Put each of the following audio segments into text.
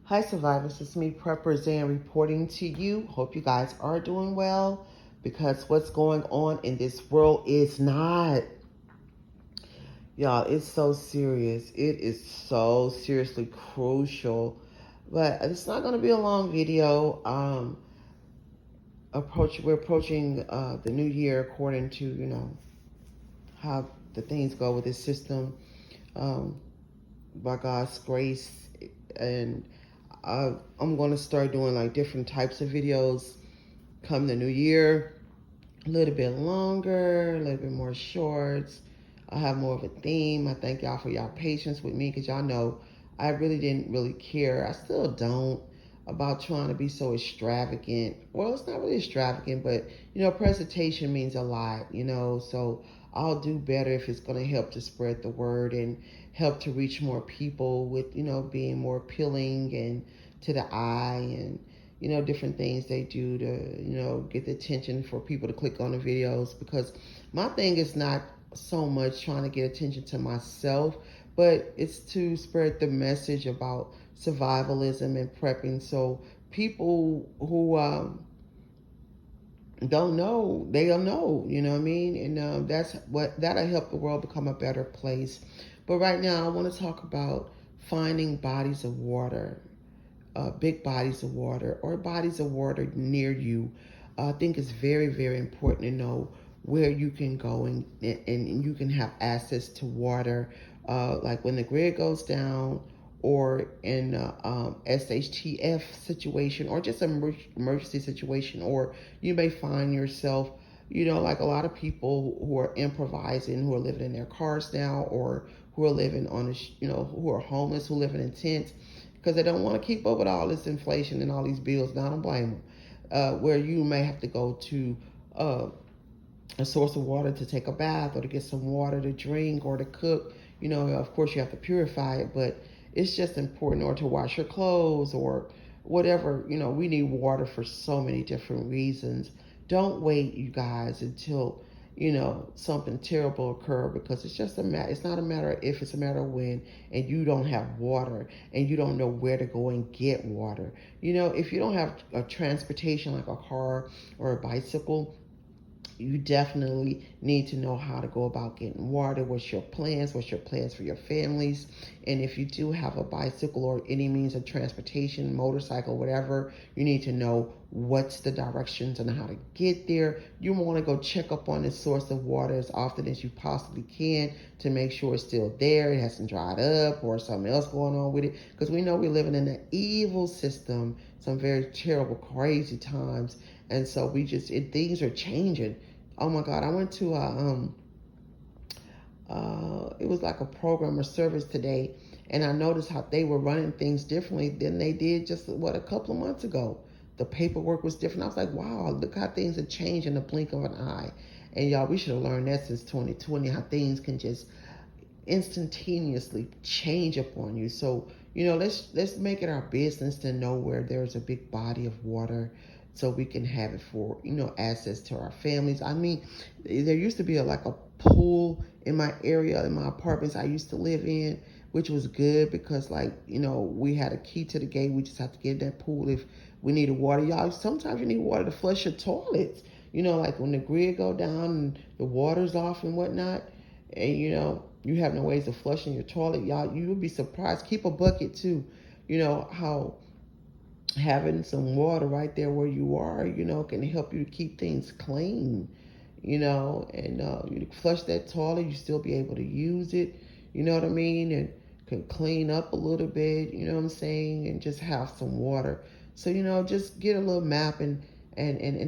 Hi, survivors. It's me, Prepper Zan, reporting to you. Hope you guys are doing well because what's going on in this world is not. Y'all, it's so serious. It is so seriously crucial. But it's not going to be a long video. We're approaching the new year according to, how the things go with this system. Um, by God's grace, and I'm going to start doing like different types of videos come the new year, a little bit longer, a little bit more shorts. I'll have more of a theme. I thank y'all for y'all patience with me because y'all know I really didn't really care. I still don't about trying to be so extravagant. Well, it's not really extravagant, but presentation means a lot, so I'll do better if it's going to help to spread the word and help to reach more people with, being more appealing and to the eye and different things they do to, get the attention for people to click on the videos. Because my thing is not so much trying to get attention to myself, but it's to spread the message about survivalism and prepping. So people who don't know, they'll know, you know what I mean? And that'll help the world become a better place. But right now, I want to talk about finding bodies of water, big bodies of water or bodies of water near you. I think it's very, very important to know where you can go and you can have access to water. Like when the grid goes down, or in SHTF situation, or just an emergency situation, or you may find yourself, like a lot of people who are improvising, who are living in their cars now, or who are living on who are homeless, who live in tents because they don't want to keep up with all this inflation and all these bills. Now, I don't blame them. Where you may have to go to uh, a source of water to take a bath or to get some water to drink or to cook. Of course, you have to purify it, but it's just important, or to wash your clothes or whatever. We need water for so many different reasons. Don't wait, you guys, until something terrible occur, because it's just it's not a matter if, it's a matter of when. And you don't have water and you don't know where to go and get water. If you don't have a transportation like a car or a bicycle, you definitely need to know how to go about getting water. What's your plans? What's your plans for your families? And if you do have a bicycle or any means of transportation, motorcycle, whatever, you need to know what's the directions and how to get there. You want to go check up on the source of water as often as you possibly can to make sure it's still there, it hasn't dried up or something else going on with it. Because we know we're living in an evil system, some very terrible, crazy times. And so things are changing. Oh my God, I went to it was like a program or service today, and I noticed how they were running things differently than they did just a couple of months ago. The paperwork was different. I was like, wow, look how things have changed in the blink of an eye. And y'all, we should have learned that since 2020, how things can just instantaneously change upon you. So let's make it our business to know where there's a big body of water, so we can have it for access to our families. I mean, there used to be like a pool in my area, in my apartments I used to live in, which was good because, like, we had a key to the gate. We just have to get in that pool if we needed water. Y'all, sometimes you need water to flush your toilets, like when the grid go down and the water's off and whatnot, and you have no ways of flushing your toilet. Y'all, you would be surprised. Keep a bucket too. How having some water right there where you are, can help you to keep things clean. And you flush that toilet, you still be able to use it. You know what I mean? And can clean up a little bit. You know what I'm saying? And just have some water. So just get a little map and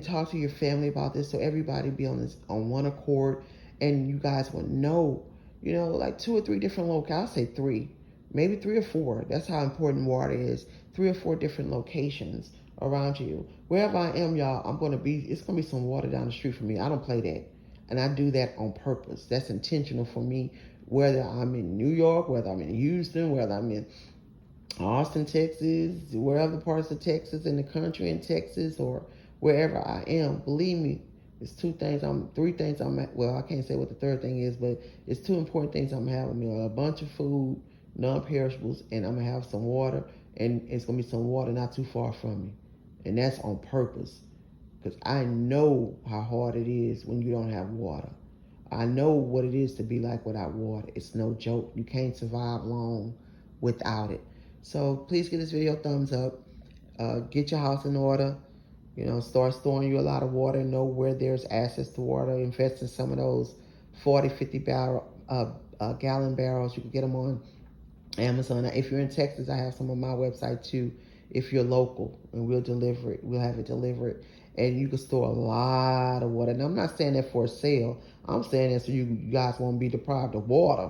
talk to your family about this, so everybody be on one accord, and you guys will know. Like two or three different locales. I'll say three, maybe three or four. That's how important water is. Three or four different locations around you. Wherever I am, y'all, it's gonna be some water down the street from me. I don't play that. And I do that on purpose. That's intentional for me. Whether I'm in New York, whether I'm in Houston, whether I'm in Austin, Texas, wherever parts of Texas in the country in Texas, or wherever I am, believe me, it's three things well, I can't say what the third thing is, but it's two important things I'm having. A bunch of food, non-perishables, and I'm gonna have some water, and it's gonna be some water not too far from me, and that's on purpose, because I know how hard it is when you don't have water. I know what it is to be like without water. It's no joke. You can't survive long without it. So please give this video a thumbs up. Get your house in order. Start storing you a lot of water. Know where there's access to water. Invest in some of those 40, 50 gallon barrels. You can get them on Amazon. Now, if you're in Texas, I have some on my website too. If you're local, and we'll deliver it, we'll have it delivered, and you can store a lot of water. And I'm not saying that for sale. I'm saying that so you guys won't be deprived of water.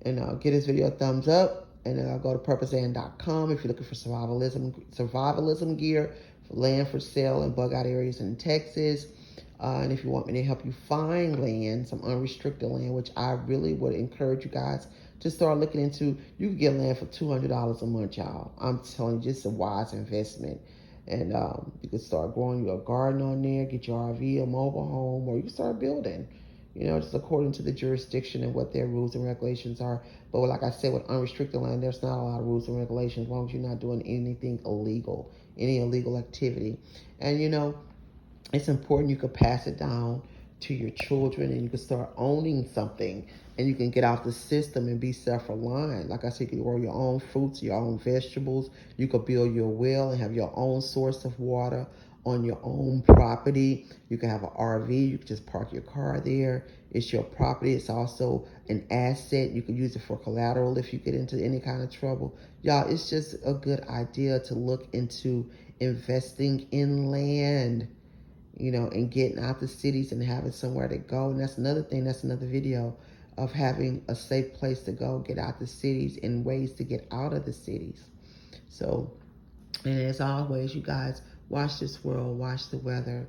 And give this video a thumbs up, and go to purposeand.com if you're looking for survivalism gear for land for sale in bug out areas in Texas. And if you want me to help you find land, some unrestricted land, which I really would encourage you guys to start looking into. You can get land for $200 a month, y'all. I'm telling you, just a wise investment. And you can start growing your garden on there, get your RV, a mobile home, or you can start building, just according to the jurisdiction and what their rules and regulations are. But like I said, with unrestricted land, there's not a lot of rules and regulations as long as you're not doing anything illegal, any illegal activity. And it's important you could pass it down to your children, and you can start owning something, and you can get out the system and be self-reliant. Like I said, you can grow your own fruits, your own vegetables. You could build your well and have your own source of water on your own property. You can have an RV. You can just park your car there. It's your property. It's also an asset. You can use it for collateral if you get into any kind of trouble. Y'all, it's just a good idea to look into investing in land, and getting out the cities and having somewhere to go. And that's another thing, that's another video of having a safe place to go, get out the cities, and ways to get out of the cities. So, and as always, you guys, watch this world, watch the weather,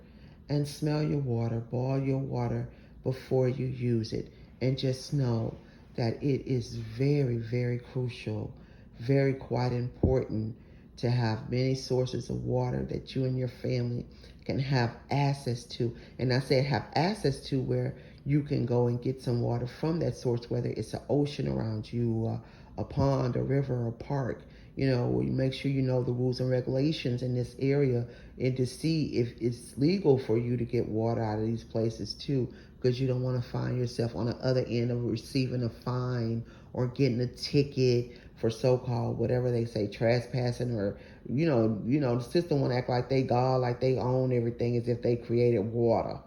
and smell your water, boil your water before you use it. And just know that it is very, very crucial, very quite important to have many sources of water that you and your family can have access to. And I said have access to where you can go and get some water from that source, whether it's an ocean around you, a pond, a river, a park. You make sure you know the rules and regulations in this area, and to see if it's legal for you to get water out of these places too, because you don't want to find yourself on the other end of receiving a fine or getting a ticket for so-called, whatever they say, trespassing, or the system want to act like they God, like they own everything, as if they created water.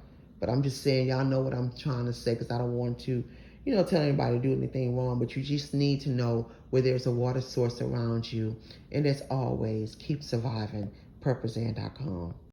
But I'm just saying, y'all know what I'm trying to say, because I don't want to tell anybody to do anything wrong, but you just need to know where there's a water source around you. And as always, keep surviving. purposeand.com.